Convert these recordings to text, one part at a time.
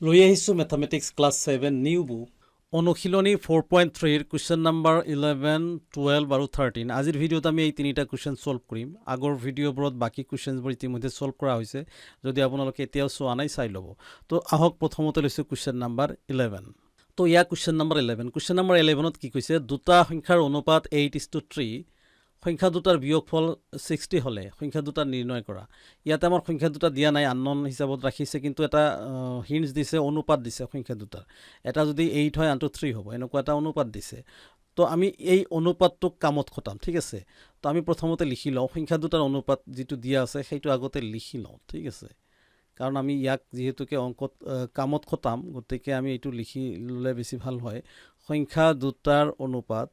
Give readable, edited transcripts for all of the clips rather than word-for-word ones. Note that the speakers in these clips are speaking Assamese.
লৈ আহিছোঁ মেথামেটিক্স ক্লাছ 7 নিউ বুক অনুশীলনী 4.3 কুৱেশ্যন নাম্বাৰ 11, 12 আৰু 13। আজিৰ ভিডিঅ'ত আমি এই তিনিটা কুৱেশ্যন ছল্ভ কৰিম। আগৰ ভিডিঅ'বোৰত বাকী কুৱেশ্যনবোৰ ইতিমধ্যে ছল্ভ কৰা হৈছে। যদি আপোনালোকে এতিয়াও চোৱা নাই চাই ল'ব। তো আহক প্ৰথমতে লৈছোঁ কুৱেশ্যন নাম্বাৰ 11। তো ইয়াৰ কুৱেশ্যন নাম্বাৰ 11। কুৱেশ্যন নাম্বাৰ 11ত কি কৈছে, দুটা সংখ্যাৰ অনুপাত 8:3, সংখ্যা দুটাৰ বিয়োগফল 60 হ'লে সংখ্যা দুটা নিৰ্ণয় কৰা। ইয়াতে আমাৰ সংখ্যা দুটা দিয়া নাই, আননন হিচাপত ৰাখিছে, কিন্তু এটা হিণ্টছ দিছে, অনুপাত দিছে সংখ্যা দুটাৰ। এটা যদি 8 হয় আনটো 3 হ'ব, এনেকুৱা এটা অনুপাত দিছে। তো আমি এই অনুপাতটোক কামত খটাম, ঠিক আছে। তো আমি প্ৰথমতে লিখি লওঁ, সংখ্যা দুটাৰ অনুপাত যিটো দিয়া আছে সেইটো আগতে লিখি লওঁ, ঠিক আছে। কাৰণ আমি ইয়াক যিহেতুকে অংকত কামত খটাম, গতিকে আমি এইটো লিখি ল'লে বেছি ভাল হয়। সংখ্যা দুটাৰ অনুপাত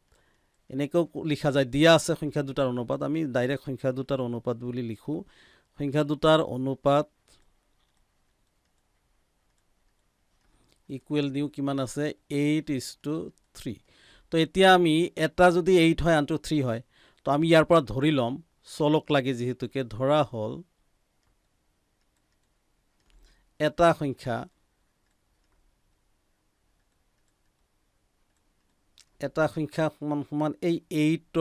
এনেকৈও লিখা যায়, দিয়া আছে সংখ্যা দুটাৰ অনুপাত, আমি ডাইৰেক্ট সংখ্যা দুটাৰ অনুপাত বুলি লিখোঁ। সংখ্যা দুটাৰ অনুপাত ইকুৱেল দিওঁ কিমান আছে, 8:3। তো এতিয়া আমি এটা যদি 8 হয় আনটো 3 হয়, তো আমি ইয়াৰ পৰা ধৰি ল'ম, চলক লাগে যিহেতুকে, ধৰা হ'ল এটা সংখ্যা সমান সমান এই 8ক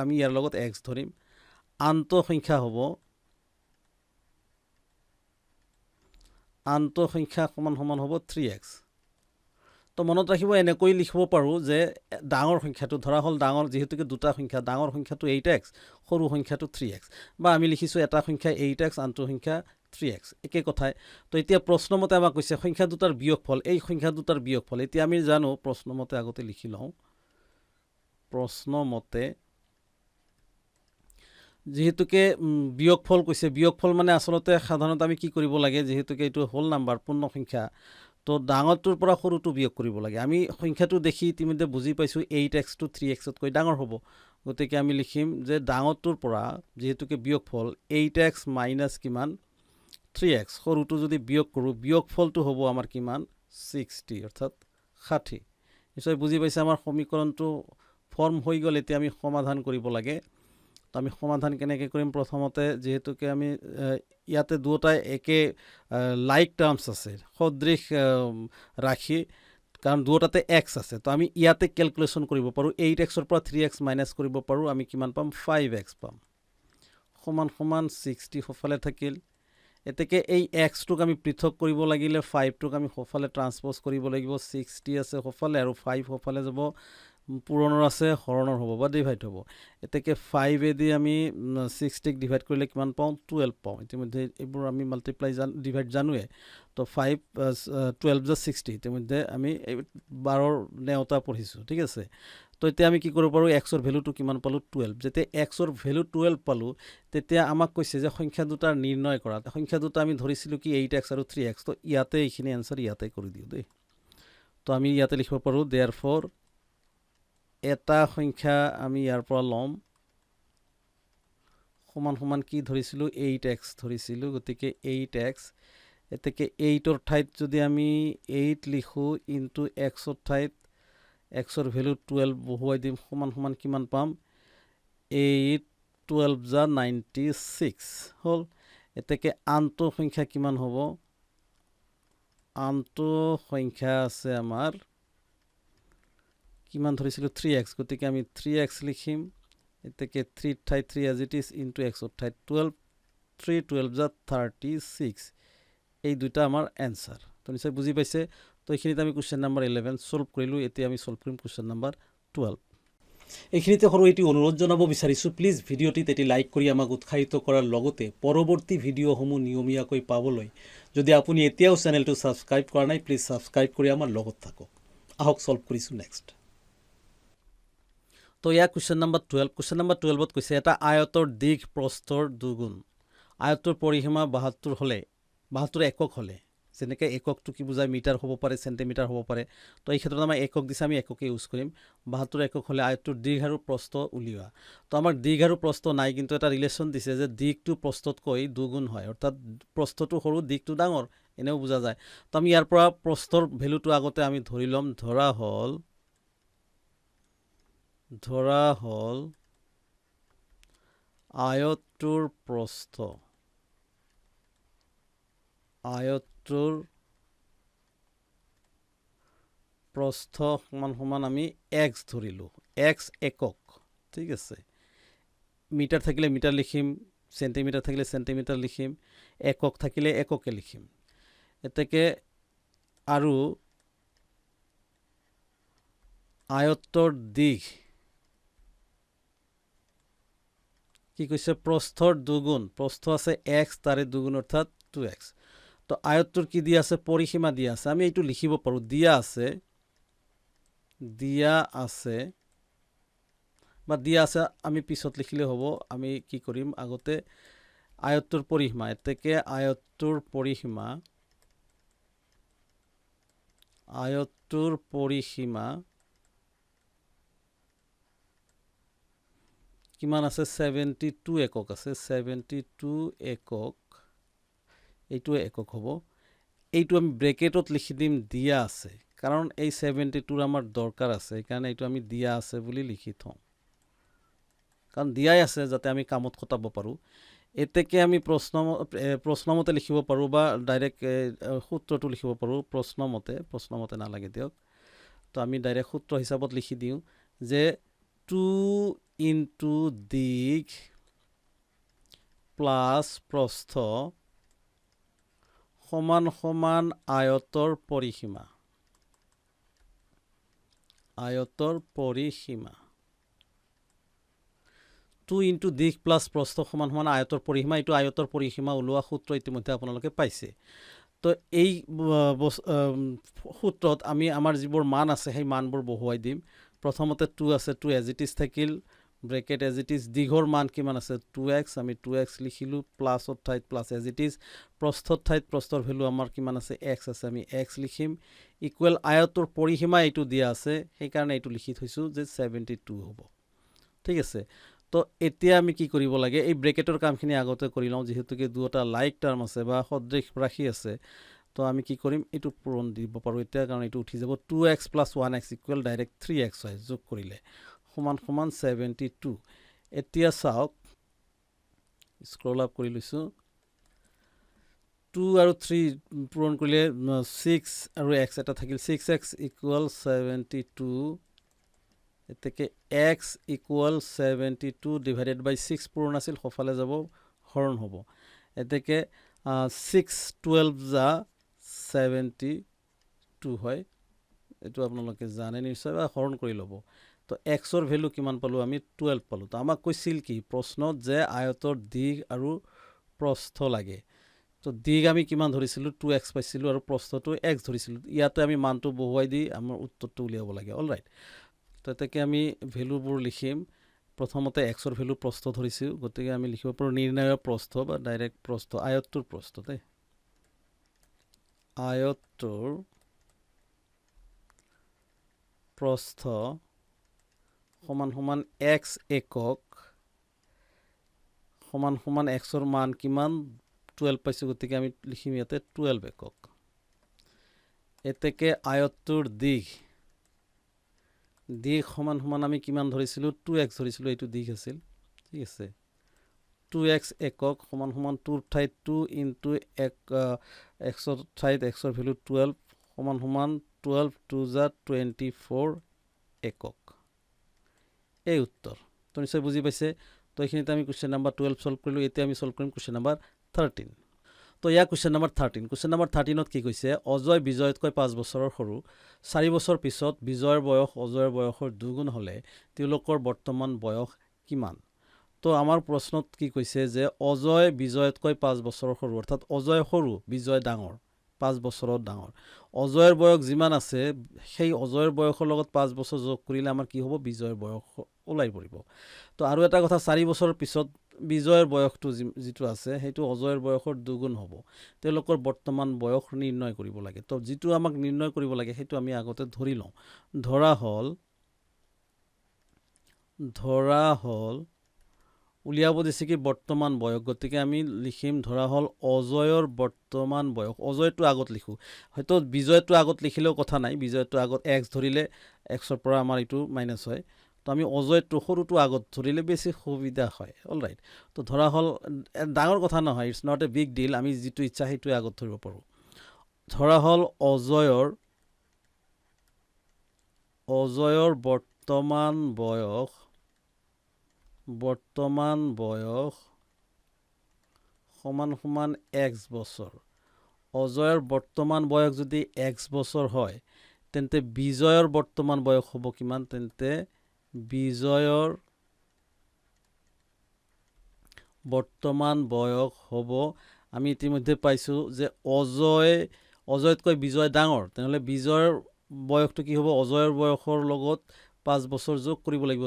আমি ইয়াৰ লগত x ধৰিম, আনটো সংখ্যা সমান সমান হ'ব 3x। তো মনত ৰাখিব, এনেকৈ লিখিব পাৰোঁ যে ডাঙৰ সংখ্যাটো ধৰা হ'ল, ডাঙৰ যিহেতুকে দুটা সংখ্যা, ডাঙৰ সংখ্যাটো 8x, সৰু সংখ্যাটো 3x, বা আমি লিখিছোঁ এটা সংখ্যা 8x, আনটো সংখ্যা 3x, একে কথাই। তো এতিয়া প্ৰশ্নমতে আমাক কৈছে সংখ্যা দুটাৰ বিয়োগফল, এই সংখ্যা দুটাৰ বিয়োগফল। এতিয়া আমি জানো, প্ৰশ্নমতে আগতে লিখি লওঁ, প্ৰশ্নমতে যিহেতুকে বিয়োগফল কৈছে, বিয়োগফল মানে আচলতে সাধাৰণতে আমি কি কৰিব লাগে, যিহেতুকে এইটো হোল নাম্বাৰ, পূৰ্ণ সংখ্যা, তো ডাঙৰটোৰ পৰা সৰুটো বিয়োগ কৰিব লাগে। আমি সংখ্যাটো দেখি ইতিমধ্যে বুজি পাইছোঁ 8xটো 3xতকৈ ডাঙৰ হ'ব, গতিকে আমি লিখিম যে ডাঙৰটোৰ পৰা যিহেতুকে বিয়োগফল 8x মাইনাছ কিমান 3x, সৰুটো যদি বিয়োগ কৰোঁ, বিয়োগফলটো হ'ব আমাৰ কিমান 60, অৰ্থাৎ 60। নিশ্চয় বুজি পাইছে, আমাৰ সমীকৰণটো ফৰ্ম হৈ গ'ল। এতিয়া আমি সমাধান কৰিব লাগে। তো আমি সমাধান কেনেকৈ কৰিম, প্ৰথমতে যিহেতুকে আমি ইয়াতে দুয়োটাই একে লাইক টাৰ্মছ আছে, সদৃশ ৰাশি, কাৰণ দুয়োটাতে x আছে। তো আমি ইয়াতে কেলকুলেশ্যন কৰিব পাৰোঁ, 8xৰ পৰা 3x মাইনাছ কৰিব পাৰোঁ, আমি কিমান পাম, 5x পাম, সমান সমান 60 সফালে থাকিল। এতেকে এই এক্সটোক আমি পৃথক কৰিব লাগিলে 5টোক আমি সফালে ট্ৰান্সপ'জ কৰিব লাগিব, 60 আছে সফালে আৰু 5 সফালে যাব, পূৰণৰ আছে হৰণৰ হ'ব বা ডিভাইড হ'ব। এতেকে 5এদি আমি 60ক ডিভাইড কৰিলে কিমান পাওঁ, 12 পাওঁ। ইতিমধ্যে এইবোৰ আমি মাল্টিপ্লাই ডিভাইড জানোৱে। তো 5 12 + 60, ইতিমধ্যে আমি 12ৰ নেওতা পঢ়িছোঁ, ঠিক আছে। তো এতিয়া আমি কি কৰিব পাৰোঁ, এক্সৰ ভেলুটো কিমান পালোঁ, 12। যেতিয়া এক্সৰ ভেলু 12 পালোঁ, তেতিয়া আমাক কৈছে যে সংখ্যা দুটা নিৰ্ণয় কৰা। সংখ্যা দুটা আমি ধৰিছিলোঁ কি 8x আৰু 3x। তো ইয়াতে এইখিনি এনচাৰ ইয়াতে কৰি দিওঁ দেই। তো আমি ইয়াতে লিখিব পাৰোঁ, দেয়াৰফৰ এটা সংখ্যা আমি ইয়াৰ পৰা ল'ম, সমান সমান কি ধৰিছিলোঁ, 8x ধৰিছিলোঁ, গতিকে 8x। এতেকে 8ৰ ঠাইত যদি আমি 8 লিখোঁ, ইনটু এক্সৰ ঠাইত এক্সৰ ভেলু 12 বহুৱাই দিম, সমান সমান কিমান পাম, 8 12 + 96 হ'ল। এতেকে আনটো সংখ্যা কিমান হ'ব, আনটো সংখ্যা আছে আমাৰ কিমান ধৰিছিলোঁ, 3x, গতিকে আমি 3x লিখিম। এতেকে 3ৰ ঠাইত 3 এজ ইট ইজ, ইনটু এক্সৰ ঠাইত 12, 3 12 + 36, এই দুটা আমাৰ এনচাৰ। তো নিশ্চয় বুজি পাইছে। তো এইখিনিতে আমি কুৱেশ্যন নাম্বাৰ 11 ছল্ভ কৰিলোঁ। এতিয়া আমি ছল্ভ কৰিম কুৱেশ্যন নাম্বাৰ 12। এইখিনিতে সৰু এটি অনুৰোধ জনাব বিচাৰিছোঁ, প্লিজ ভিডিঅ'টিত এটি লাইক কৰি আমাক উৎসাহিত কৰাৰ লগতে পৰৱৰ্তী ভিডিঅ'সমূহ নিয়মীয়াকৈ পাবলৈ যদি আপুনি এতিয়াও চেনেলটো ছাবস্ক্ৰাইব কৰা নাই, প্লিজ ছাবস্ক্ৰাইব কৰি আমাৰ লগত থাকক। আহক ছল্ভ কৰিছোঁ নেক্সট। তো ইয়াৰ কুৱেশ্যন নাম্বাৰ 12। কুৱেশ্যন নাম্বাৰ 12ত কৈছে, এটা আয়তৰ দিশ প্ৰস্থৰ দুগুণ, আয়তৰ পৰিসীমা 72 হ'লে, 72 একক হ'লে, যেনেকৈ এককটো কি বুজায়, মিটাৰ হ'ব পাৰে, চেণ্টিমিটাৰ হ'ব পাৰে। তো এই ক্ষেত্ৰত আমাৰ একক দিছে, আমি এককে ইউজ কৰিম। 72 একক হ'লে আয়তটোৰ দিশ আৰু প্ৰস্থ উলিওৱা। তো আমাৰ দিশ আৰু প্ৰস্থ নাই, কিন্তু এটা ৰিলেশ্যন দিছে যে দিশটো প্ৰস্থতকৈ দুগুণ হয়, অৰ্থাৎ প্ৰস্থটো সৰু, দিশটো ডাঙৰ, এনেও বুজা যায়। তো আমি ইয়াৰ পৰা প্ৰস্থৰ ভেলুটো আগতে আমি ধৰি ল'ম। ধৰা হ'ল আয়তটোৰ প্ৰস্থ, আয়তটোৰ প্ৰস্থ সমান সমান আমি x ধৰিলোঁ, x একক, ঠিক আছে। মিটাৰ থাকিলে মিটাৰ লিখিম, চেণ্টিমিটাৰ থাকিলে চেণ্টিমিটাৰ লিখিম, একক থাকিলে এককে লিখিম। এতেকে আৰু আয়ত্তৰ দিশ কি কৈছে, প্ৰস্থৰ দুগুণ, প্ৰস্থ আছে x, তাৰে দুগুণ অৰ্থাৎ 2x। তো আয়ত্তৰ কি দিয়া আছে, পৰিসীমা দিয়া আছে। আমি এইটো লিখিব পাৰোঁ, দিয়া আছে বা দিয়া আছে আমি পিছত লিখিলে হ'ব। আমি কি কৰিম, আগতে আয়ত্তৰ পৰিসীমা, এতেকে আয়ত্তৰ পৰিসীমা কিমান আছে, 72 একক আছে, 72 একক, এইটো একক হ'ব। এইটো আমি ব্ৰেকেটত লিখি দিম দিয়া আছে, কাৰণ এই 72ৰ আমাৰ দৰকাৰ আছে, সেইকাৰণে এইটো আমি দিয়া আছে বুলি লিখি থওঁ, কাৰণ দিয়াই আছে যাতে আমি কামত খটাব পাৰোঁ। এতেকে আমি প্ৰশ্নমতে লিখিব পাৰোঁ বা ডাইৰেক্ট সূত্ৰটো লিখিব পাৰোঁ প্ৰশ্নমতে নালাগে দিয়ক। তো আমি ডাইৰেক্ট সূত্ৰ হিচাপত লিখি দিওঁ যে 2 ইনটু দিক প্লাছ প্ৰস্থ সমান সমান আয়তৰ পৰিসীমা। 2 ইনটু দিশ প্লাছ প্ৰস্থ সমান সমান আয়তৰ পৰিসীমা, এইটো আয়তৰ পৰিসীমা ওলোৱা সূত্ৰ ইতিমধ্যে আপোনালোকে পাইছে। তো এই সূত্ৰত আমি আমাৰ যিবোৰ মান আছে সেই মানবোৰ বহুৱাই দিম। প্ৰথমতে 2 আছে, 2 এজ ইট ইজ থাকিল, ব্ৰেকেট এজ ইট ইজ, দীঘৰ মান কিমান আছে 2x, আমি 2x লিখিলোঁ, প্লাছৰ ঠাইত প্লাছ এজ ইট ইজ, প্ৰস্থৰ ঠাইত প্ৰস্থৰ ভেলু আমাৰ কিমান আছে x আছে, আমি x লিখিম, ইকুৱেল আয়তৰ পৰিসীমা এইটো দিয়া আছে, সেইকাৰণে এইটো লিখি থৈছোঁ যে 72 হ'ব, ঠিক আছে। তো এতিয়া আমি কি কৰিব লাগে, এই ব্ৰেকেটৰ কামখিনি আগতে কৰি লওঁ, যিহেতুকে দুটা লাইক টাৰ্ম আছে বা সদৃশ ৰাশি আছে। তো আমি কি কৰিম, এইটো পূৰণ দিব পাৰোঁ এতিয়া, কাৰণ এইটো উঠি যাব, 2x plus 1x equal direct 3x হয়, যোগ কৰিলে সমান সমান 72। এতিয়া চাওক, স্ক্ৰল আপ কৰি লৈছোঁ, 2 আৰু 3 পূৰণ কৰিলে 6 আৰু x এটা থাকিল, 6x ইকুৱেল 72, এতেকে x ইকুৱেল 72 ডিভাইডেড বাই 6 পূৰণ আছিল, সফালে যাব হৰণ হ'ব। এতেকে 6 12 যা 72 হয়, এইটো আপোনালোকে জানে নিশ্চয় বা হৰণ কৰি ল'ব। তো এক্সৰ ভেলু কিমান পালোঁ, আমি 12 পালোঁ। তো আমাক কৈছিল কি প্ৰশ্নত যে আয়তৰ দিশ আৰু প্ৰস্থ লাগে। তো দিশ আমি কিমান ধৰিছিলোঁ, 2x পাইছিলোঁ, আৰু প্ৰস্থটো x ধৰিছিলোঁ। ইয়াতে আমি মানটো বহুৱাই দি আমাৰ উত্তৰটো উলিয়াব লাগে, অল ৰাইট। তো এতেকে আমি ভেলুবোৰ লিখিম, প্ৰথমতে এক্সৰ ভেলু প্ৰস্থ ধৰিছোঁ, গতিকে আমি লিখিব পাৰোঁ নিৰ্ণয় প্ৰস্থ বা ডাইৰেক্ট প্ৰস্থ, আয়ত্তৰ প্ৰস্থ, দেই, আয়ত্তৰ প্ৰস্থ সমান সমান x একক সমান সমান এক্সৰ মান কিমান 12 পাইছোঁ, গতিকে আমি লিখিম ইয়াতে 12 একক। এতেকে আয়ত্তৰ দিশ সমান সমান আমি কিমান ধৰিছিলোঁ, 2x ধৰিছিলোঁ, এইটো দিশ আছিল, ঠিক আছে। 2x একক সমান সমান 2ৰ ঠাইত 2 ইনটু এক্সৰ ঠাইত এক্সৰ ভেলু 12 সমান সমান 12 2 যা 24 একক, এই উত্তৰ। তো নিশ্চয় বুজি পাইছে। তো এইখিনিতে আমি কুৱেশ্যন নাম্বাৰ 12 ছল্ভ কৰিলোঁ। এতিয়া আমি ছল্ভ কৰিম কুৱেশ্যন নাম্বাৰ 13। তো ইয়াৰ কুৱেশ্যন নাম্বাৰ 13, কুৱেশ্যন নাম্বাৰ 13ত কি কৈছে, অজয় বিজয়তকৈ 5 বছৰৰ সৰু, 4 বছৰ পিছত বিজয়ৰ বয়স অজয়ৰ বয়সৰ দুগুণ হ'লে তেওঁলোকৰ বৰ্তমান বয়স কিমান। তো আমাৰ প্ৰশ্নত কি কৈছে যে অজয় বিজয়তকৈ 5 বছৰৰ সৰু, অৰ্থাৎ অজয় সৰু, বিজয় ডাঙৰ, 5 বছৰত ডাঙৰ। অজয়ৰ বয়স যিমান আছে সেই অজয়ৰ বয়সৰ লগত 5 বছৰ যোগ কৰিলে আমাৰ কি হ'ব, বিজয়ৰ বয়স ওলাই পৰিব। তো আৰু এটা কথা, 4 বছৰৰ পিছত বিজয়ৰ বয়সটো যিটো আছে সেইটো অজয়ৰ বয়সৰ দুগুণ হ'ব। তেওঁলোকৰ বৰ্তমান বয়স নিৰ্ণয় কৰিব লাগে। তো যিটো আমাক নিৰ্ণয় কৰিব লাগে সেইটো আমি আগতে ধৰি লওঁ। ধৰা হ'ল উলিয়াব দিছে কি বৰ্তমান বয়স, গতিকে আমি লিখিম ধৰা হ'ল অজয়ৰ বৰ্তমান বয়স, অজয়টো আগত লিখোঁ, হয়তো বিজয়টো আগত লিখিলেও কথা নাই, বিজয়টো আগত x ধৰিলে এক্সৰ পৰা আমাৰ এইটো মাইনাছ হয়। তো আমি অজয়টো সৰুটো আগত ধৰিলে বেছি সুবিধা হয়, অল ৰাইট। তো ধৰা হ'ল ডাঙৰ কথা নহয়, ইটছ নট এ বিগ ডিল, আমি যিটো ইচ্ছা সেইটোৱে আগত ধৰিব পাৰোঁ। ধৰা হ'ল অজয়ৰ অজয়ৰ বৰ্তমান বয়স সমান সমান x বছৰ। অজয়ৰ বৰ্তমান বয়স যদি x বছৰ হয় তেন্তে বিজয়ৰ বৰ্তমান বয়স হ'ব কিমান? তেন্তে বিজয়ৰ বৰ্তমান বয়স হ'ব, আমি ইতিমধ্যে পাইছোঁ যে অজয়তকৈ বিজয় ডাঙৰ, তেনেহ'লে বিজয়ৰ বয়সটো কি হ'ব? অজয়ৰ বয়সৰ লগত 5 বছৰ যোগ কৰিব লাগিব।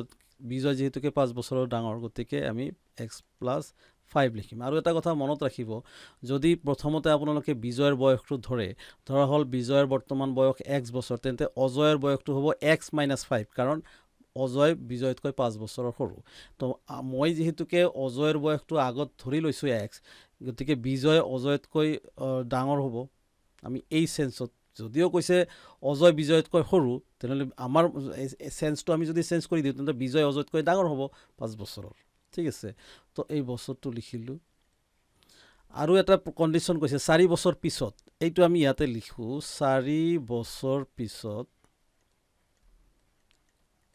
বিজয় যিহেতুকে 5 বছৰৰ ডাঙৰ, গতিকে আমি x+5 লিখিম। আৰু এটা কথা মনত ৰাখিব, যদি প্ৰথমতে আপোনালোকে বিজয়ৰ বয়সটো ধৰা হ'ল বিজয়ৰ বৰ্তমান বয়স x বছৰ, তেন্তে অজয়ৰ বয়সটো হ'ব x-5, কাৰণ অজয় বিজয়তকৈ 5 বছৰৰ সৰু। তো মই যিহেতুকে অজয়ৰ বয়সটো আগত ধৰি লৈছোঁ x, গতিকে বিজয় অজয়তকৈ ডাঙৰ হ'ব। আমি এই চেঞ্চত, যদিও কৈছে অজয় বিজয়তকৈ সৰু, তেনেহ'লে আমাৰ চেঞ্চটো আমি যদি চেঞ্জ কৰি দিওঁ তেন্তে বিজয় অজয়তকৈ ডাঙৰ হ'ব 5 বছৰৰ। ঠিক আছে, তো এই বছৰটো লিখিলোঁ। আৰু এটা কণ্ডিশ্যন কৈছে 4 বছৰ পিছত, এইটো আমি ইয়াতে লিখোঁ 4 বছৰ পিছত।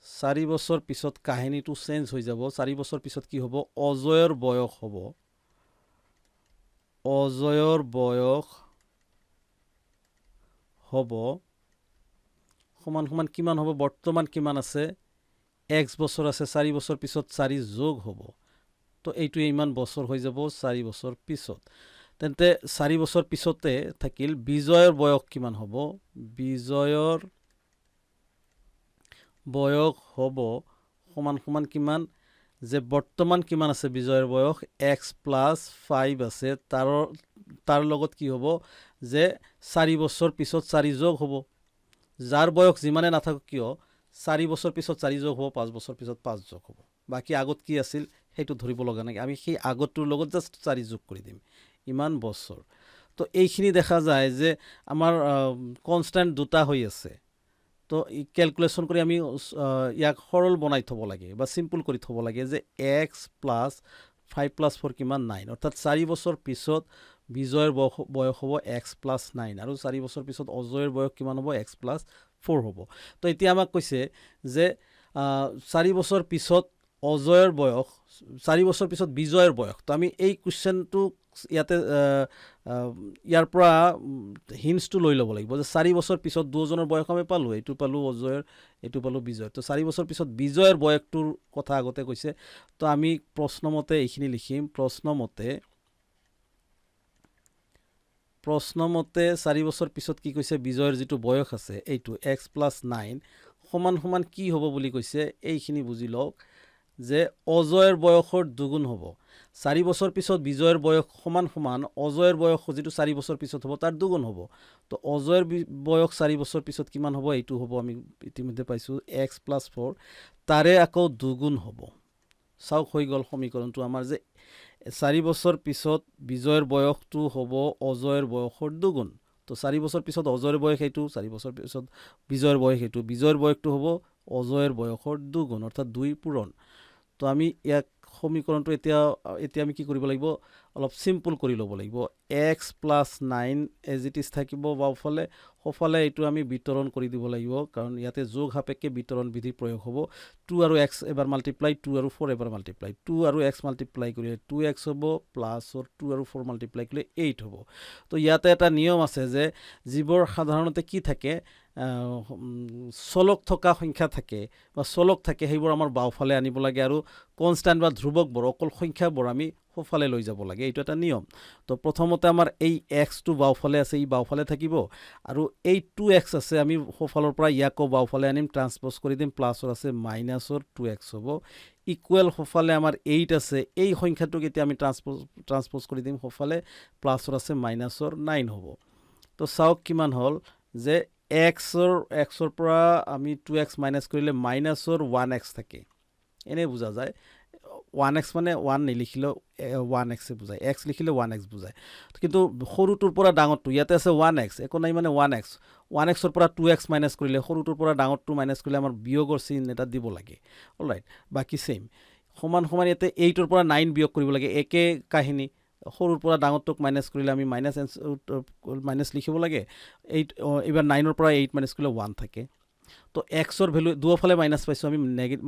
4 বছৰ পিছত কাহিনীটো চেঞ্জ হৈ যাব। 4 বছৰ পিছত কি হ'ব? অজয়ৰ বয়স হ'ব, সমান সমান কিমান হ'ব? বৰ্তমান কিমান আছে? x বছৰ আছে, 4 বছৰ পিছত 4 যোগ হ'ব, তো এইটোৱে ইমান বছৰ হৈ যাব 4 বছৰ পিছত। তেন্তে 4 বছৰ পিছতে থাকিল বিজয়ৰ বয়স কিমান হ'ব? বিজয়ৰ বয়স হ'ব সমান সমান কিমান? যে বৰ্তমান কিমান আছে বিজয়ৰ বয়স? x+5 আছে, তাৰ লগত কি হ'ব? যে 4 বছৰ পিছত 4 যোগ হ'ব। যাৰ বয়স যিমানে নাথাকক কিয় 4 বছৰ পিছত 4 যোগ হ'ব, 5 বছৰ পিছত 5 যোগ হ'ব। বাকী আগত কি আছিল সেইটো ধৰিব লগা নাই, আমি সেই আগতটোৰ লগত জাষ্ট 4 যোগ কৰি দিম, ইমান বছৰ। তো এইখিনি দেখা যায় যে আমাৰ কনষ্টেণ্ট দুটা হৈ আছে। তো কেলকুলেশ্যন কৰি আমি ইয়াক সৰল বনাই থ'ব লাগে বা চিম্পল কৰি থ'ব লাগে যে x+5+4 কিমান? 9, অৰ্থাৎ 4 বছৰ পিছত বিজয়ৰ বয়স হ'ব x+9, আৰু 4 বছৰ পিছত অজয়ৰ বয়স কিমান হ'ব? x+4 হ'ব। তো এতিয়া আমাক কৈছে যে 4 বছৰ পিছত অজয়ৰ বয়স, 4 বছৰ পিছত বিজয়ৰ বয়স। তো আমি এই কুৱেশ্যনটো ইয়াতে ইয়াৰ পৰা হিণ্টছটো লৈ ল'ব লাগিব যে 4 বছৰ পিছত দুজনৰ বয়স আমি পালোঁ, এইটো পালোঁ অজয়ৰ, এইটো পালোঁ বিজয়ৰ। তো 4 বছৰ পিছত বিজয়ৰ বয়সটোৰ কথা আগতে কৈছে, তো আমি প্ৰশ্নমতে এইখিনি লিখিম। প্ৰশ্নমতে 4 বছৰ পিছত কি কৈছে? বিজয়ৰ যিটো বয়স আছে এইটো x+9 সমান সমান কি হ'ব বুলি কৈছে? এইখিনি বুজি লওক যে অজয়ৰ বয়সৰ দুগুণ হ'ব। 4 বছৰ পিছত বিজয়ৰ বয়স সমান সমান অজয়ৰ বয়স যিটো 4 বছৰ পিছত হ'ব তাৰ দুগুণ হ'ব। তো অজয়ৰ বয়স 4 বছৰ পিছত কিমান হ'ব? এইটো হ'ব, আমি ইতিমধ্যে পাইছোঁ x+4, তাৰে আকৌ দুগুণ হ'ব। চাওক হৈ গ'ল সমীকৰণটো আমাৰ, যে 4 বছৰ পিছত বিজয়ৰ বয়সটো হ'ব অজয়ৰ বয়সৰ দুগুণ। তো 4 বছৰ পিছত অজয়ৰ বয়স এইটো, 4 বছৰ পিছত বিজয়ৰ বয়স এইটো, বিজয়ৰ বয়সটো হ'ব অজয়ৰ বয়সৰ দুগুণ, অৰ্থাৎ 2 পূৰণ। তো আমি ইয়াক সমীকৰণটো এতিয়া আমি কি কৰিব লাগিব? অলপ চিম্পল কৰি ল'ব লাগিব। x+9 এজ ইট ইজ থাকিব বাওঁফালে, সোঁফালে এইটো আমি বিতৰণ কৰি দিব লাগিব, কাৰণ ইয়াতে যোগ সাপেক্ষে বিতৰণ বিধি প্ৰয়োগ হ'ব। 2 আৰু x এবাৰ মাল্টিপ্লাই, 2 আৰু 4 এবাৰ মাল্টিপ্লাই, 2 আৰু x মাল্টিপ্লাই কৰিলে 2x হ'ব, প্লাছৰ 2 আৰু 4 মাল্টিপ্লাই কৰিলে 8 হ'ব। তো ইয়াতে এটা নিয়ম আছে যে যিবোৰ সাধাৰণতে কি থাকে, চলক থকা সংখ্যা থাকে বা চলক থাকে, সেইবোৰ আমাৰ বাওঁফালে আনিব লাগে, আৰু কনষ্টেণ্ট বা ধ্ৰুৱকবোৰ অকল সংখ্যাবোৰ আমি সোঁফালে লৈ যাব লাগে, এইটো এটা নিয়ম। তো প্ৰথমতে আমাৰ এই এক্সটো বাওঁফালে আছে, ই বাওঁফালে থাকিব, আৰু এই 2x আছে, আমি সোঁফালৰ পৰা ইয়াকো বাওঁফালে আনিম, ট্ৰান্সপ'জ কৰি দিম, প্লাছৰ আছে মাইনাছৰ 2x হ'ব, ইকুৱেল সোঁফালে আমাৰ 8 আছে, এই সংখ্যাটোক এতিয়া আমি ট্ৰান্সপ'জ কৰি দিম সোঁফালে, প্লাছৰ আছে মাইনাছৰ 9 হ'ব। তো চাওক কিমান হ'ল, যে এক্সৰ পৰা আমি 2x মাইনাছ কৰিলে মাইনাছৰ 1x থাকে, এনেই বুজা যায়। 1x মানে 1 নিলিখিলেও 1x বুজায়, x লিখিলে 1x বুজায়। কিন্তু সৰুটোৰ পৰা ডাঙৰটো, ইয়াতে আছে 1x, একো নাই মানে 1xৰ পৰা 2x মাইনাছ কৰিলে, সৰুটোৰ পৰা ডাঙৰটো মাইনাছ কৰিলে আমাৰ বিয়োগৰ চিন এটা দিব লাগে। অলৰাইট, বাকী ছেইম সমান সমান ইয়াতে 8ৰ পৰা 9 বিয়োগ কৰিব লাগে, একে কাহিনী। সৰুৰ পৰা ডাঙৰটোক মাইনাছ কৰিলে আমি মাইনাছ লিখিব লাগে। এইবাৰ 9ৰ পৰা 8 মাইনাছ কৰিলে 1 থাকে। তো এক্সৰ ভেলু দুয়োফালে মাইনাছ পাইছোঁ আমি,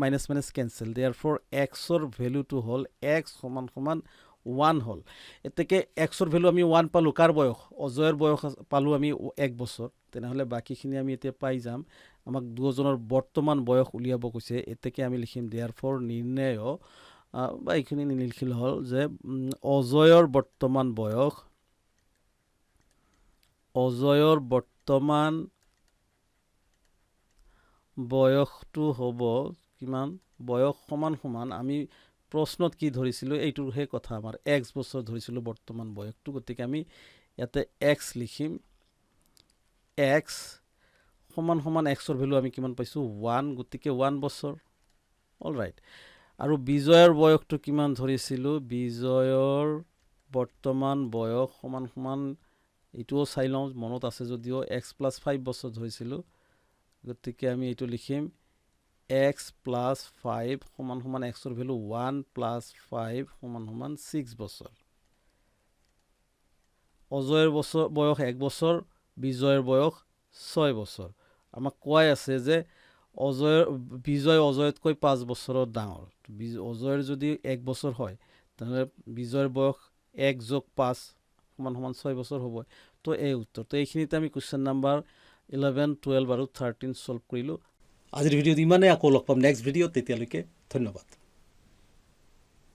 minus minus cancel, therefore এক্সৰ ভেলুটো হ'ল এক্স সমান সমান 1 হ'ল। এতেকে এক্সৰ ভেলু আমি 1 পালোঁ, কাৰ বয়স? অজয়ৰ বয়স পালোঁ আমি 1 বছৰ। তেনেহ'লে বাকীখিনি আমি এতিয়া পাই যাম। আমাক দুয়োজনৰ বৰ্তমান বয়স উলিয়াব কৈছে। এতেকে আমি লিখিম দেয়াৰ ফৰ নিৰ্ণয় বা এইখিনি নিলিখিলে হ'ল যে অজয়ৰ বৰ্তমান বয়স, অজয়ৰ বৰ্তমান বয়সটো হ'ব কিমান? বয়স সমান সমান আমি প্ৰশ্নত কি ধৰিছিলোঁ, এইটোৰহে কথা আমাৰ, এক্স বছৰ ধৰিছিলোঁ বৰ্তমান বয়সটো। গতিকে আমি ইয়াতে এক্স লিখিম, এক্স সমান সমান এক্সৰ ভেলু আমি কিমান পাইছোঁ? 1, গতিকে 1 বছৰ। All right. আৰু বিজয়ৰ বয়সটো কিমান ধৰিছিলোঁ? বিজয়ৰ বৰ্তমান বয়স সমান সমান, এইটোও চাই লওঁ মনত আছে যদিও, এক্স প্লাছ 5 বছৰ ধৰিছিলোঁ। গতিকে আমি এইটো লিখিম এক্স প্লাছ 5 সমান সমান এক্সৰ ভেলু 1 প্লাছ 5 সমান সমান 6 বছৰ। অজয়ৰ বয়স 1 বছৰ, বিজয়ৰ বয়স 6 বছৰ। আমাক কোৱাই আছে যে বিজয় অজয়তকৈ 5 বছৰৰ ডাঙৰ। অজয়ৰ যদি 1 বছৰ হয় তেনেহ'লে বিজয়ৰ বয়স 1 + 5 সমান সমান 6 বছৰ হ'ব। তো এই উত্তৰ। তো এইখিনিতে আমি কুৱেশ্যন নাম্বাৰ 11, 12 আৰু 13 ছল্ভ কৰিলোঁ। আজিৰ ভিডিঅ'ত ইমানেই, আকৌ লগ পাম নেক্সট ভিডিঅ'ত, তেতিয়ালৈকে ধন্যবাদ।